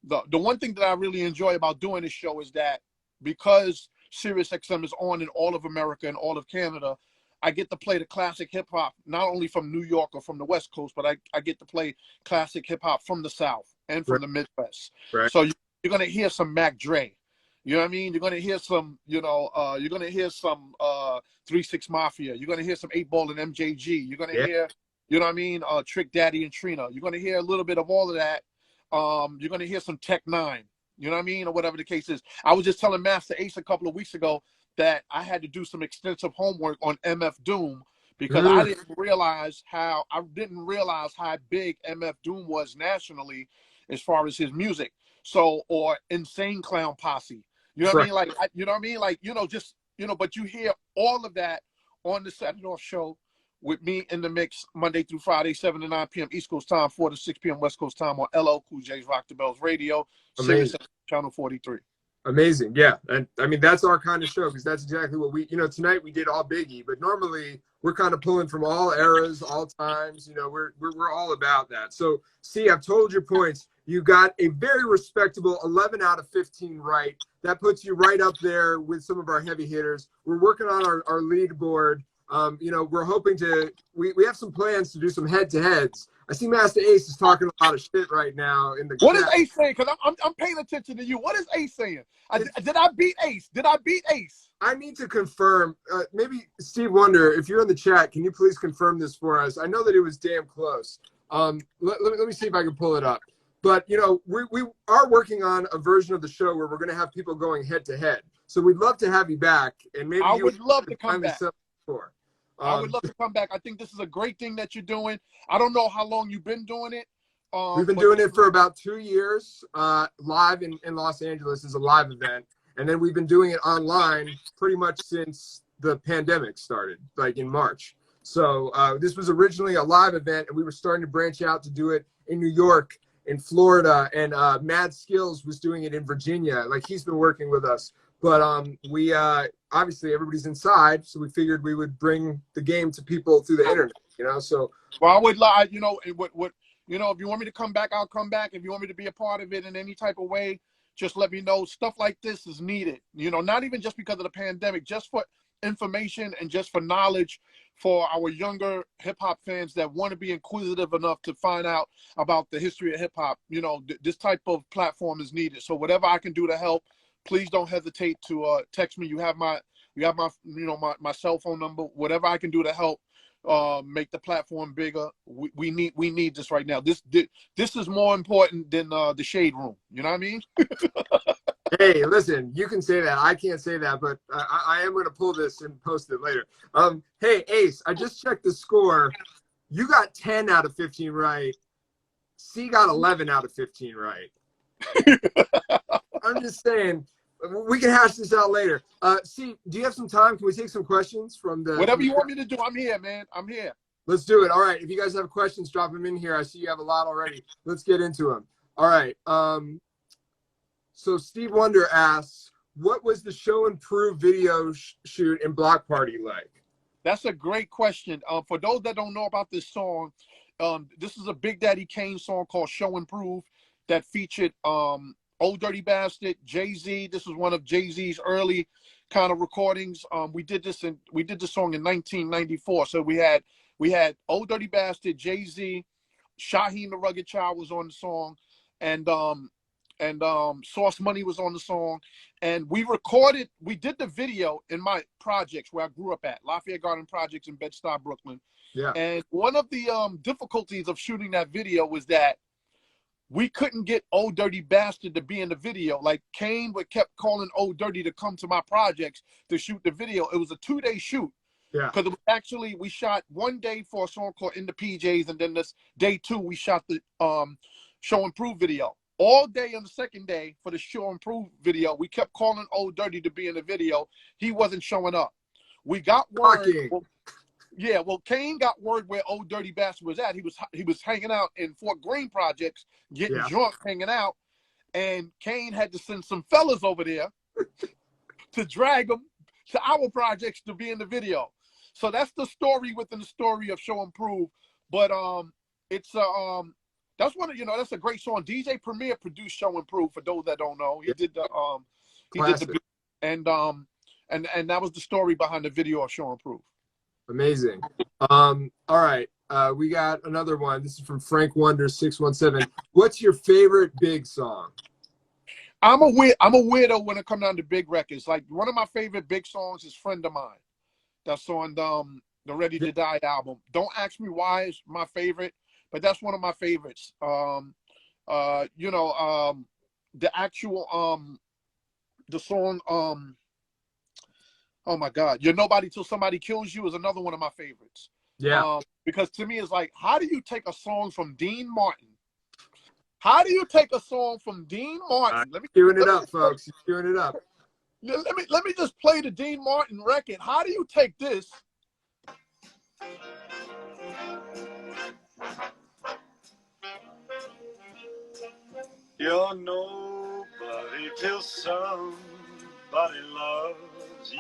the one thing that I really enjoy about doing this show is that because Sirius XM is on in all of America and all of Canada, I get to play the classic hip hop, not only from New York or from the West Coast, but I get to play classic hip hop from the South and from the Midwest. Right. So you're going to hear some Mac Dre. You know what I mean? You're going to hear some, you're going to hear some 3 6 Mafia. You're going to hear some 8 Ball and MJG. You're going to hear, you know what I mean? Trick Daddy and Trina. You're going to hear a little bit of all of that. You're going to hear some Tech 9. You know what I mean? Or whatever the case is. I was just telling Master Ace a couple of weeks ago that I had to do some extensive homework on MF Doom because I didn't realize how big MF Doom was nationally as far as his music. So, or Insane Clown Posse. You know what I mean? Like, you know what I mean? Like, but you hear all of that on the Set It Off Show with me in the mix Monday through Friday, 7 to 9 p.m. East Coast time, 4 to 6 p.m. West Coast time on LL Cool J's Rock the Bells Radio, Sirius channel 43. Amazing.
Yeah. And I mean, that's our kind of show, because that's exactly what we, tonight we did all-Biggie, but normally we're kind of pulling from all eras, all times, we're all about that. So, see, I've told your points. You got a very respectable 11 out of 15 right. That puts you right up there with some of our heavy hitters. We're working on our leaderboard. We're hoping we have some plans to do some head-to-heads. I see Master Ace is talking a lot of shit right now in the
What chat. Is Ace saying? Because I'm paying attention to you. What is Ace saying? Did I beat Ace? Did I beat Ace?
I need to confirm. Maybe Steve Wonder, if you're in the chat, can you please confirm this for us? I know that it was damn close. Let me see if I can pull it up. But, we are working on a version of the show where we're going to have people going head-to-head. So we'd love to have you back. And maybe
I would love to come back.
I
would love to come back. I think this is a great thing that you're doing. I don't know how long you've been doing it.
We've been doing it for about 2 years. Live in Los Angeles is a live event. And then we've been doing it online pretty much since the pandemic started, like in March. So this was originally a live event, and we were starting to branch out to do it in New York, in Florida, and Mad Skills was doing it in Virginia. Like, he's been working with us. But we obviously everybody's inside, so we figured we would bring the game to people through the internet, you know. So
well, I would lie, you know, what you know, if you want me to come back, I'll come back. If you want me to be a part of it in any type of way, just let me know. Stuff like this is needed, you know, not even just because of the pandemic, just for information and just for knowledge for our younger hip hop fans that want to be inquisitive enough to find out about the history of hip hop. You know, this type of platform is needed. So whatever I can do to help, please don't hesitate to text me. You have my you know, my cell phone number. Whatever I can do to help make the platform bigger. We need this right now. This is more important than the shade room. You know what I mean?
Hey, listen, you can say that. I can't say that, but I am going to pull this and post it later. Hey, Ace, I just checked the score. You got 10 out of 15 right. C got 11 out of 15 right. I'm just saying, we can hash this out later. C, do you have some time? Can we take some questions from the...
Whatever you want me to do, I'm here, man. I'm here.
Let's do it. All right. If you guys have questions, drop them in here. I see you have a lot already. Let's get into them. All right. So Steve Wonder asks, what was the Show and Prove video shoot in Block Party like? That's
a great question. For those that don't know about this song, this is a Big Daddy Kane song called Show and Prove that featured Old Dirty Bastard, Jay-Z. This was one of Jay-Z's early kind of recordings. We did this song in 1994. So we had Old Dirty Bastard, Jay-Z, Shaheem the Rugged Child was on the song, and Sauce Money was on the song, and we did the video in my projects where I grew up at, Lafayette Garden Projects in Bed-Stuy, Brooklyn.
Yeah.
And one of the difficulties of shooting that video was that we couldn't get Old Dirty Bastard to be in the video. Like, Kane kept calling Old Dirty to come to my projects to shoot the video. It was a 2-day shoot.
Yeah.
Because actually we shot one day for a song called In the PJs, and then this day 2 we shot the Show and Prove video. All day on the second day for the Show and Prove video, we kept calling Old Dirty to be in the video. He wasn't showing up. We got word. Well, Kane got word where Old Dirty Bastard was at. He was hanging out in Fort Greene projects, getting drunk, hanging out, and Kane had to send some fellas over there to drag him to our projects to be in the video. So that's the story within the story of Show and Prove. But it's that's one of, you know, that's a great song. DJ Premier produced Show and Prove, for those that don't know. He did the beat, and that was the story behind the video of Show and Prove.
Amazing. All right. We got another one. This is from Frank Wonder 617. What's your favorite Big song?
I'm a weirdo when it comes down to Big records. Like, one of my favorite Big songs is Friend of Mine. That's on the Ready to Die album. Don't ask me why it's my favorite, but that's one of my favorites. You know, the actual the song oh my God, You're Nobody Till Somebody Kills You is another one of my favorites.
Yeah.
Because to me, it's like, how do you take a song from Dean Martin? How do you take a song from Dean Martin?
Queuing it up, folks. You're queuing it up.
Let me just play the Dean Martin record. How do you take this?
You're nobody till somebody loves you.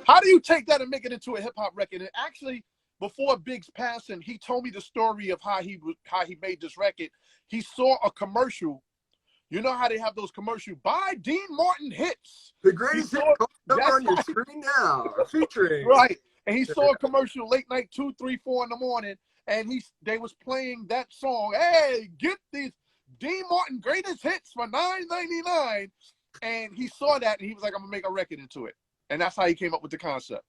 How do you take that and make it into a hip hop record? And actually, before Big's passing, he told me the story of how he made this record. He saw a commercial. You know how they have those commercials? Buy Dean Martin hits.
The greatest hit on your screen now, featuring.
Right. And he saw a commercial late night, 2, 3, 4 in the morning, and they was playing that song. Hey, get these Dean Martin greatest hits for $9.99. And he saw that, and he was like, I'm gonna make a record into it. And that's how he came up with the concept.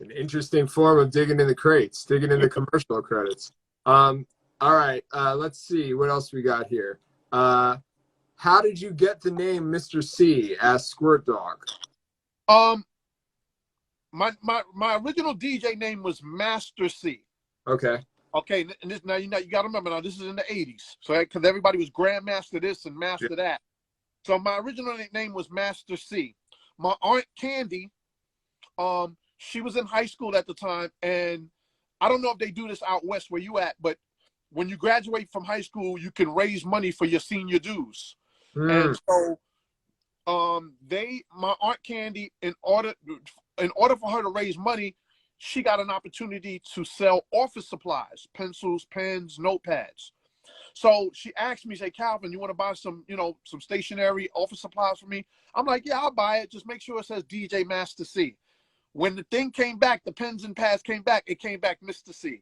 An interesting form of digging in the crates, digging in the commercial credits. All right, let's see what else we got here. How did you get the name Mister Cee? Asked Squirt Dog.
My original DJ name was Mister Cee.
Okay.
Okay, and this, now you got to remember, now this is in the 80s, so because everybody was Grandmaster this and Master that. So my original name was Mister Cee. My Aunt Candy She was in high school at the time, and I don't know if they do this out west where you at, but when you graduate from high school, you can raise money for your senior dues. And so my Aunt Candy, in order for her to raise money, she got an opportunity to sell office supplies, pencils, pens, notepads. So she asked me, say, Calvin, you want to buy some, some stationery office supplies for me? I'm like, yeah, I'll buy it. Just make sure it says DJ Master Cee. When the thing came back, the pens and pads came back, it came back Mister Cee.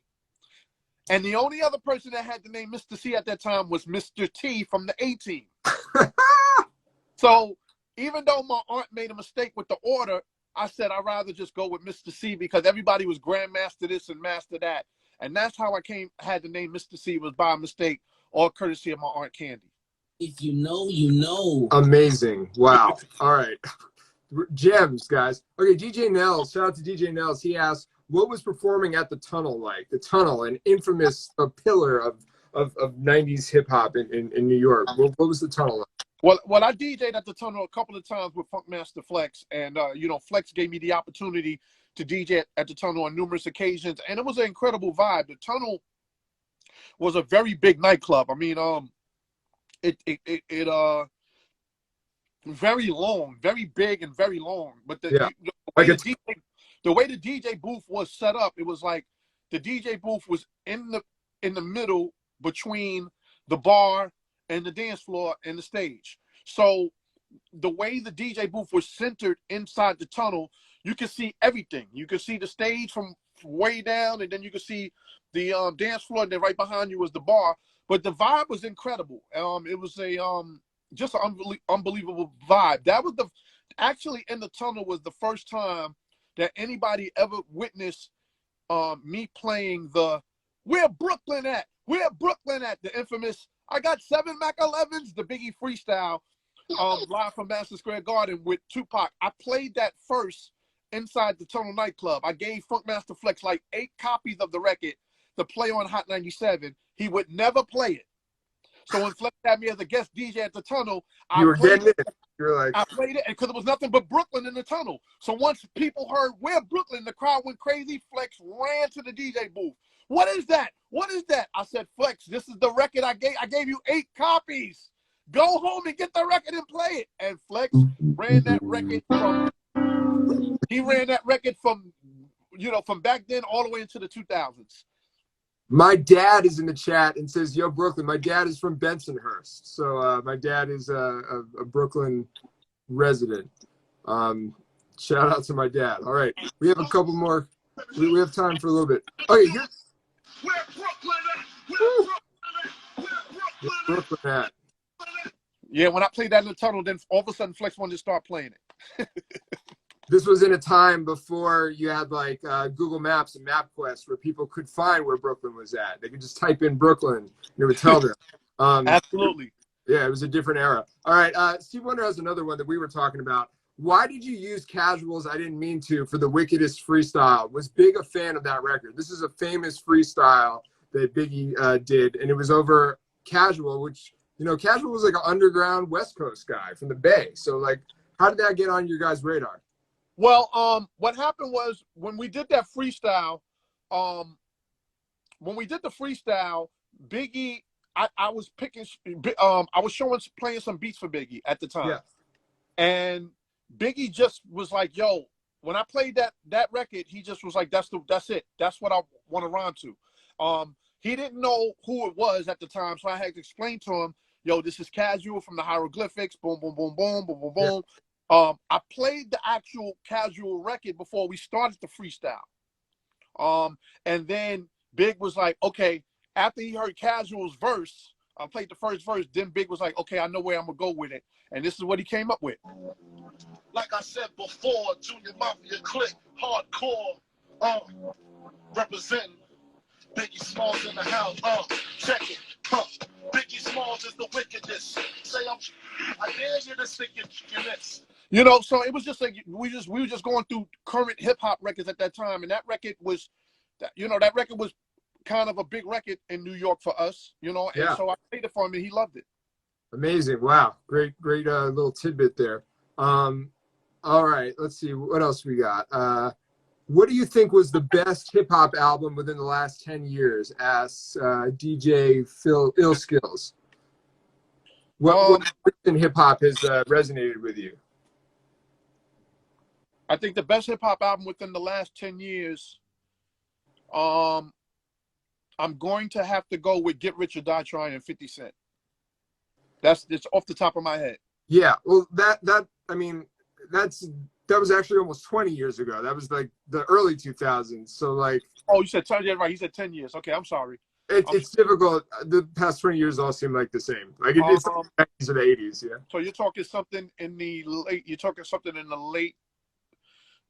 And the only other person that had the name Mister Cee at that time was Mr. T from the A-Team. So even though my aunt made a mistake with the order, I said I'd rather just go with Mister Cee because everybody was Grandmaster this and Master that. And that's how I had the name Mister Cee, was by mistake, all courtesy of my Aunt Candy.
If you know, you know.
Amazing. Wow. All right. Gems, guys. Okay, DJ Nels. Shout out to DJ Nels. He asked, what was performing at the Tunnel like? The Tunnel, an infamous pillar of 90s hip-hop in New York. What was the Tunnel like?
Well, I DJ'd at the Tunnel a couple of times with Funkmaster Flex, and Flex gave me the opportunity to DJ at the Tunnel on numerous occasions, and it was an incredible vibe. The Tunnel was a very big nightclub. I mean, it very long, very big and very long. But the way the DJ booth was set up, it was like the DJ booth was in the middle between the bar and the dance floor and the stage. So the way the DJ booth was centered inside the Tunnel, you could see everything. You could see the stage from way down, and then you could see the dance floor, and then right behind you was the bar. But the vibe was incredible. It was just an unbelievable vibe. That was actually in the Tunnel was the first time that anybody ever witnessed me playing Where Brooklyn At? Where Brooklyn At? The infamous I Got 7 Mac 11s, the Biggie freestyle, live from Madison Square Garden with Tupac. I played that first inside the Tunnel nightclub. I gave Funkmaster Flex like 8 copies of the record to play on Hot 97. He would never play it. So when Flex had me as a guest DJ at the Tunnel, I played it because it was nothing but Brooklyn in the Tunnel. So once people heard Where Brooklyn, the crowd went crazy. Flex ran to the DJ booth. What is that? What is that? I said, Flex, this is the record I gave you 8 copies. Go home and get the record and play it. And Flex ran that record from back then all the way into the 2000s.
My dad is in the chat and says, yo, Brooklyn. My dad is from Bensonhurst. So my dad is a Brooklyn resident. Shout out to my dad. All right. We have a couple more. We have time for a little bit. Okay, here.
Where Brooklyn at? Where
Brooklyn at?
Yeah, when I played that in the Tunnel, then all of a sudden Flex wanted to start playing it.
This was in a time before you had like Google Maps and MapQuest where people could find where Brooklyn was at. They could just type in Brooklyn and it would tell them.
Absolutely.
Yeah, it was a different era. All right, Steve Wonder has another one that we were talking about. Why did you use Casuals, I Didn't Mean To, for the wickedest freestyle? Was Big a fan of that record? This is a famous freestyle that Biggie did, and it was over Casual, which, Casual was like an underground West Coast guy from the Bay. So, like, how did that get on your guys' radar?
Well, what happened was when we did that freestyle, Biggie, I was playing some beats for Biggie at the time. Yeah. And Biggie just was like, yo, when I played that record, he just was like, that's it. That's what I want to rhyme to. He didn't know who it was at the time, so I had to explain to him, yo, this is Casual from the Hieroglyphics, boom, boom, boom, boom, boom, boom, boom. Yeah. I played the actual Casual record before we started the freestyle. And then Big was like, okay, after he heard Casual's verse, I played the first verse, then Big was like, okay, I know where I'm going to go with it. And this is what he came up with.
Like I said before, Junior Mafia clique, hardcore, representing Biggie Smalls in the house, check it, Biggie Smalls is the wickedest. Say I dare you to stick your lips.
So it was just like we were just going through current hip hop records at that time, and that record was, that record was kind of a big record in New York for us, and so I played it for him, and he loved it.
Amazing! Wow, great little tidbit there. All right, let's see what else we got. What do you think was the best hip hop album within the last 10 years? Asks DJ Phil Illskills. What in hip hop has resonated with you?
I think the best hip hop album within the last 10 years, I'm going to have to go with Get Rich or Die Trying and 50 Cent. It's off the top of my head.
Yeah, well, that was actually almost 20 years ago. That was like the early 2000s. So like,
oh, you said 10 years, right? He said 10 years. Okay, I'm sorry.
It's difficult. The past 20 years all seem like the same. Like it's like the 90s or the 80s. Yeah.
So you're talking something in the late. You're talking something in the late.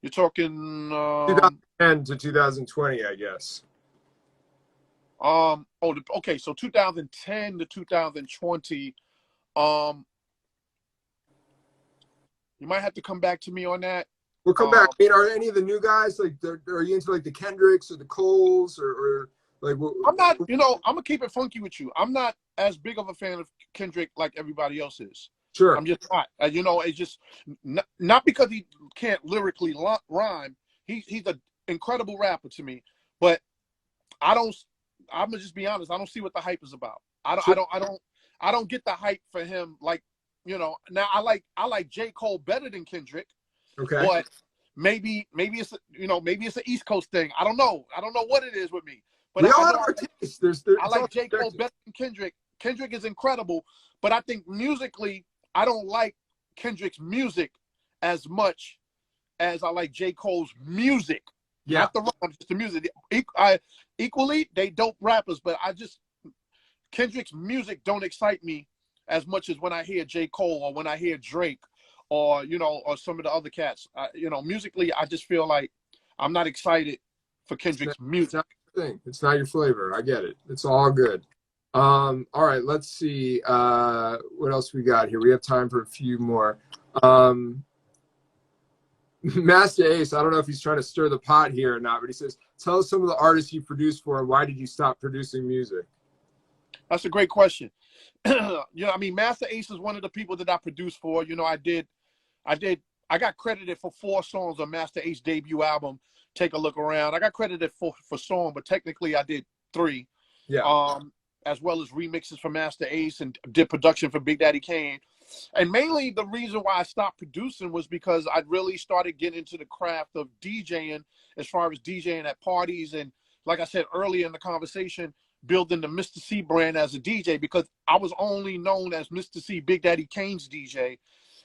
You're talking
2010 to 2020, I guess.
Okay. So 2010 to 2020. You might have to come back to me on that.
We'll come back. I mean, are any of the new guys like? Are you into like the Kendricks or the Coles or like?
I'm not. You know, I'm gonna keep it funky with you. I'm not as big of a fan of Kendrick like everybody else is.
Sure.
I'm just not. You know, it's just not because he can't lyrically rhyme. He's an incredible rapper to me, but I'm gonna just be honest. I don't see what the hype is about. I don't get the hype for him. Like, you know, now I like J. Cole better than Kendrick.
Okay.
But maybe it's maybe it's an East Coast thing. I don't know what it is with me. But
we all have our taste.
I like J. Cole better than Kendrick. Kendrick is incredible, but I think musically, I don't like Kendrick's music as much as I like J. Cole's music.
Yeah.
Not the rhymes, just the music. Equally, they dope rappers, but Kendrick's music don't excite me as much as when I hear J. Cole or when I hear Drake or, or some of the other cats. Musically, I just feel like I'm not excited for Kendrick's music.
It's not your flavor. I get it. It's all good. All right, let's see what else we got here. We have time for a few more. Master Ace, I don't know if he's trying to stir the pot here or not, but he says, tell us some of the artists you produced for and why did you stop producing music?
That's a great question. Master Ace is one of the people that I produced for. I got credited for 4 songs on Master Ace's debut album, Take a Look Around. I got credited for song, but technically I did 3.
Yeah.
As well as remixes for Master Ace and did production for Big Daddy Kane. And mainly the reason why I stopped producing was because I really started getting into the craft of DJing, as far as DJing at parties. And like I said earlier in the conversation, building the Mister Cee brand as a DJ, because I was only known as Mister Cee, Big Daddy Kane's DJ.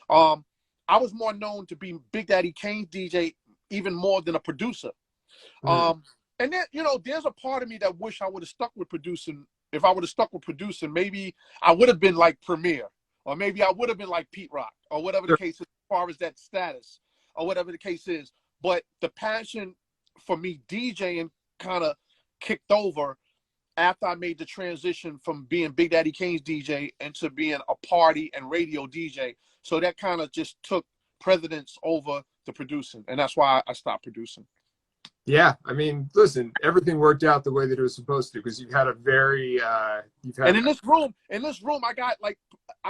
I was more known to be Big Daddy Kane's DJ even more than a producer. And then, there's a part of me that wish I would have stuck with producing. If I would have stuck with producing, maybe I would have been like Premier, or maybe I would have been like Pete Rock, or whatever the case is, as far as that status, or whatever the case is. But the passion for me DJing kind of kicked over after I made the transition from being Big Daddy Kane's DJ into being a party and radio DJ. So that kind of just took precedence over the producing, and that's why I stopped producing.
Yeah, I mean, listen, everything worked out the way that it was supposed to, because you've had a very
And in this room, I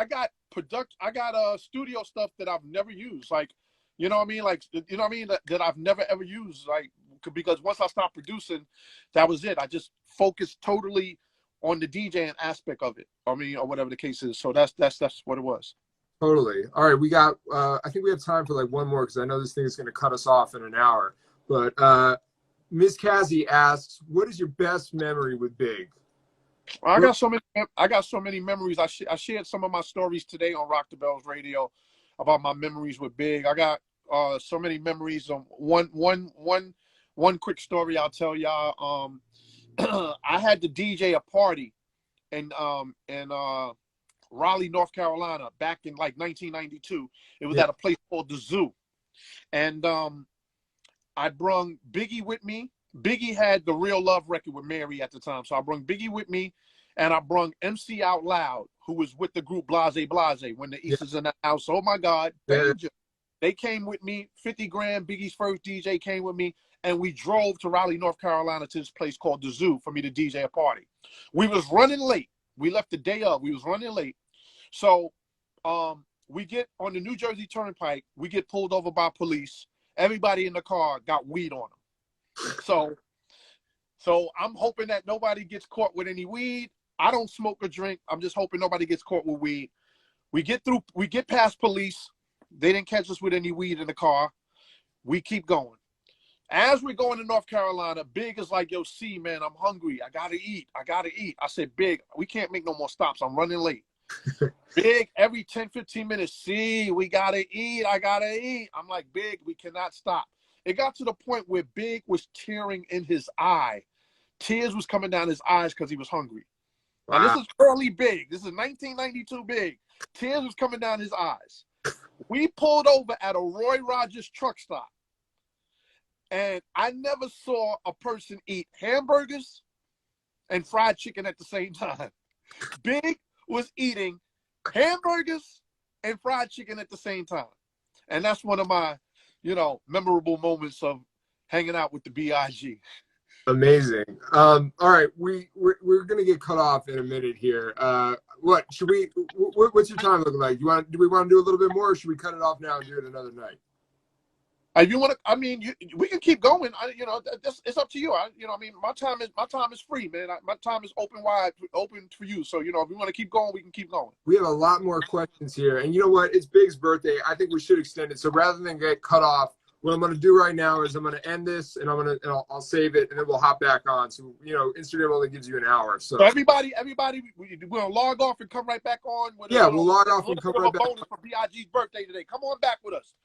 got studio stuff that I've never used, like, that I've never ever used, like, because once I stopped producing, that was it. I just focused totally on the DJing aspect of it. Or whatever the case is. So that's what it was.
Totally. All right, we got. I think we have time for like one more, because I know this thing is going to cut us off in an hour. But Ms. Cassie asks, what is your best memory with Big?
I got so many memories. I shared some of my stories today on Rock the Bells Radio about my memories with Big. I got so many memories. One quick story I'll tell y'all. I had to DJ a party in Raleigh, North Carolina, back in like 1992. It was at a place called the Zoo, and I brung Biggie with me. Biggie had the Real Love record with Mary at the time, so I brung Biggie with me, and I brung MC Out Loud, who was with the group Blase Blase when the East is in the house. Oh my God, danger! They came with me. 50 grand, Biggie's first DJ, came with me, and we drove to Raleigh, North Carolina, to this place called the Zoo for me to DJ a party. We was running late. We left the day of. We was running late. So we get on the New Jersey Turnpike, we get pulled over by police. Everybody in the car got weed on them. So I'm hoping that nobody gets caught with any weed. I don't smoke or drink. I'm just hoping nobody gets caught with weed. We get past police. They didn't catch us with any weed in the car. We keep going. As we're going to North Carolina, Big is like, yo, C, man, I'm hungry. I gotta eat. I said, Big, we can't make no more stops. I'm running late. Big, every 10, 15 minutes, C, we gotta eat. I gotta eat. I'm like, Big, we cannot stop. It got to the point where Big was tearing in his eye. Tears was coming down his eyes because he was hungry. Wow. And this is early Big. This is 1992 Big. Tears was coming down his eyes. We pulled over at a Roy Rogers truck stop. And I never saw a person eat hamburgers and fried chicken at the same time. Big was eating hamburgers and fried chicken at the same time. And that's one of my, memorable moments of hanging out with the B.I.G.
Amazing. All right, we're gonna get cut off in a minute here. What's your time looking like? Do we want to do a little bit more, or should we cut it off now and do it another night?
If you want to, we can keep going. It's up to you. My time is free, man. My time is open for you. So, if you want to keep going, we can keep going.
We have a lot more questions here, and you know what? It's Big's birthday. I think we should extend it. So rather than get cut off, what I'm going to do right now is I'm going to end this, and I'll save it, and then we'll hop back on. So, Instagram only gives you an hour. So
everybody, we're going to log off and come right back on.
We'll log off and come right back on.
For B.I.G's birthday today. Come on back with us.